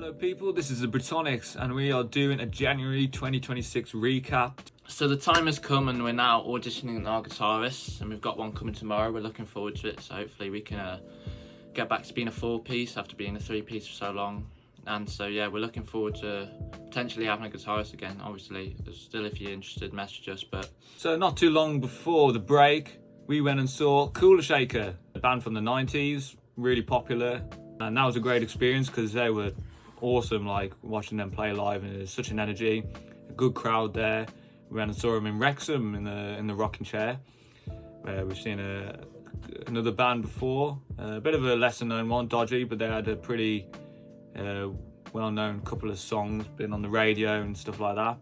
Hello people, this is the Britonics and we are doing a January 2026 recap. So the time has come and we're now auditioning our guitarists, and we've got one coming tomorrow. We're looking forward to it, so hopefully we can get back to being a 4-piece after being a 3-piece for so long. And so yeah, we're looking forward to potentially having a guitarist again. Obviously, still if you're interested, message us. But so not too long before the break, we went and saw Cooler Shaker, a band from the 90s, really popular. And that was a great experience because they were awesome, like watching them play live, and there's such an energy, a good crowd there. We went and saw them in Wrexham in the rocking chair. We've seen another band before, a bit of a lesser known one, Dodgy, but they had a pretty well-known couple of songs, been on the radio and stuff like that.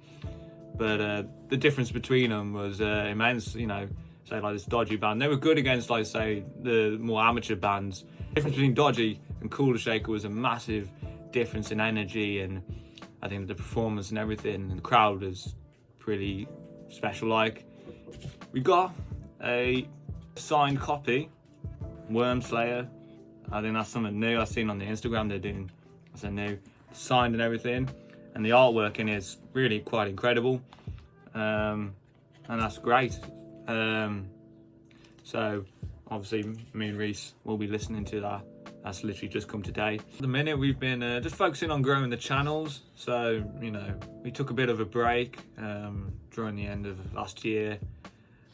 But the difference between them was immense. You know, say like this Dodgy band, they were good against, like, say, the more amateur bands. The difference between Dodgy and Cooler Shaker was a massive difference in energy, and I think the performance and everything, and the crowd was pretty special. Like, we got a signed copy, Worm Slayer. I think that's something new I've seen on the Instagram. They're doing something new, signed and everything, and the artwork in is really quite incredible, and that's great. So obviously me and Reese will be listening to that. That's literally just come today. At the minute we've been just focusing on growing the channels. So, you know, we took a bit of a break during the end of last year,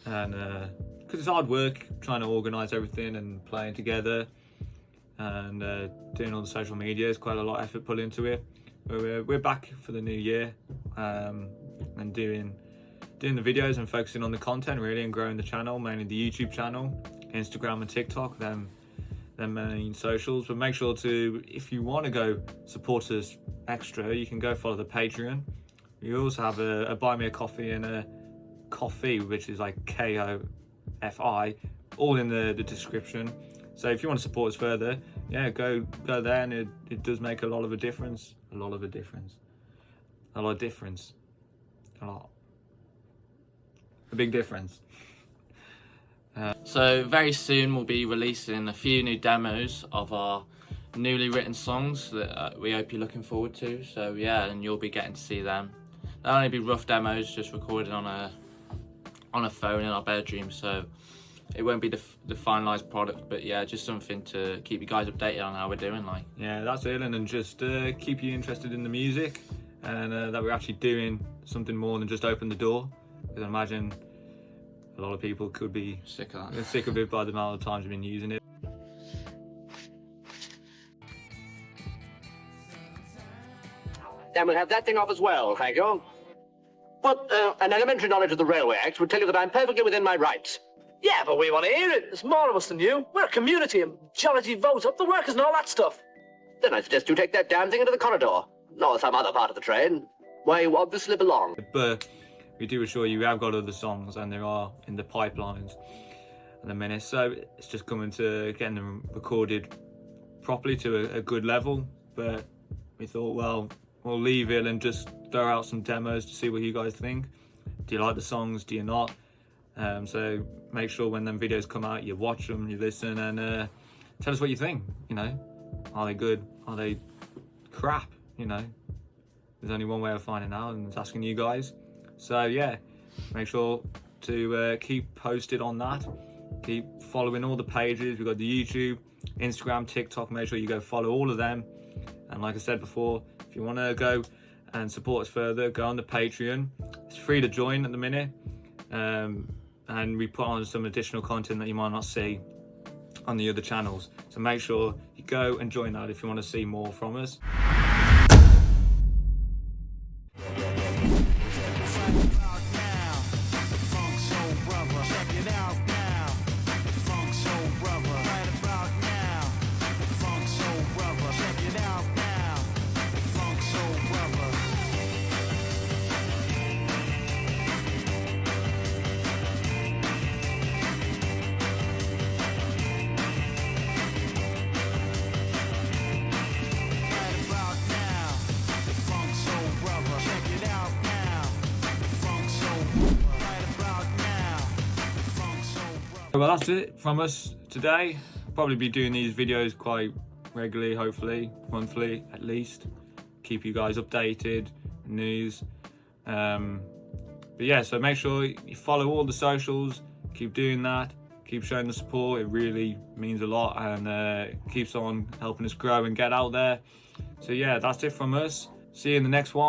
and because it's hard work trying to organise everything and playing together, and doing all the social media is quite a lot of effort put into it. But we're back for the new year, and doing the videos and focusing on the content really, and growing the channel, mainly the YouTube channel, Instagram and TikTok, them main socials. But make sure to, if you want to go support us extra, you can go follow the Patreon. We also have a buy me a coffee and a coffee, which is like KOFI, all in the description. So if you want to support us further, yeah, go there, and it does make a lot of a difference. A lot of difference. A big difference. so very soon we'll be releasing a few new demos of our newly written songs that we hope you're looking forward to. So yeah, and you'll be getting to see them. They'll only be rough demos, just recorded on a phone in our bedroom, so it won't be the finalised product, but yeah, just something to keep you guys updated on how we're doing. Like, yeah, that's it, and just keep you interested in the music, and that we're actually doing something more than just open the door. Because I imagine a lot of people could be sick of it by the amount of times we've been using it. Then we'll have that thing off as well, thank you. But an elementary knowledge of the Railway Act would tell you that I'm perfectly within my rights. Yeah, but we want to hear it. There's more of us than you. We're a community, and majority votes up the workers and all that stuff. Then I suggest you take that damn thing into the corridor, or some other part of the train, where you obviously belong. But we do assure you we have got other songs, and there are in the pipelines at the minute. So it's just coming to getting them recorded properly to a good level. But we thought, well, we'll leave it and just throw out some demos to see what you guys think. Do you like the songs? Do you not? So make sure when them videos come out, you watch them, you listen, and tell us what you think. You know, are they good? Are they crap? You know, there's only one way of finding out, and it's asking you guys. So yeah, make sure to keep posted on that. Keep following all the pages. We've got the YouTube, Instagram, TikTok. Make sure you go follow all of them. And like I said before, if you want to go and support us further, go on the Patreon. It's free to join at the minute. And we put on some additional content that you might not see on the other channels. So make sure you go and join that if you want to see more from us. Well, that's it from us today. Probably be doing these videos quite regularly, hopefully monthly at least. keep you guys updated, news. But yeah, so make sure you follow all the socials, keep doing that, keep showing the support. It really means a lot, and keeps on helping us grow and get out there. So yeah, that's it from us. See you in the next one.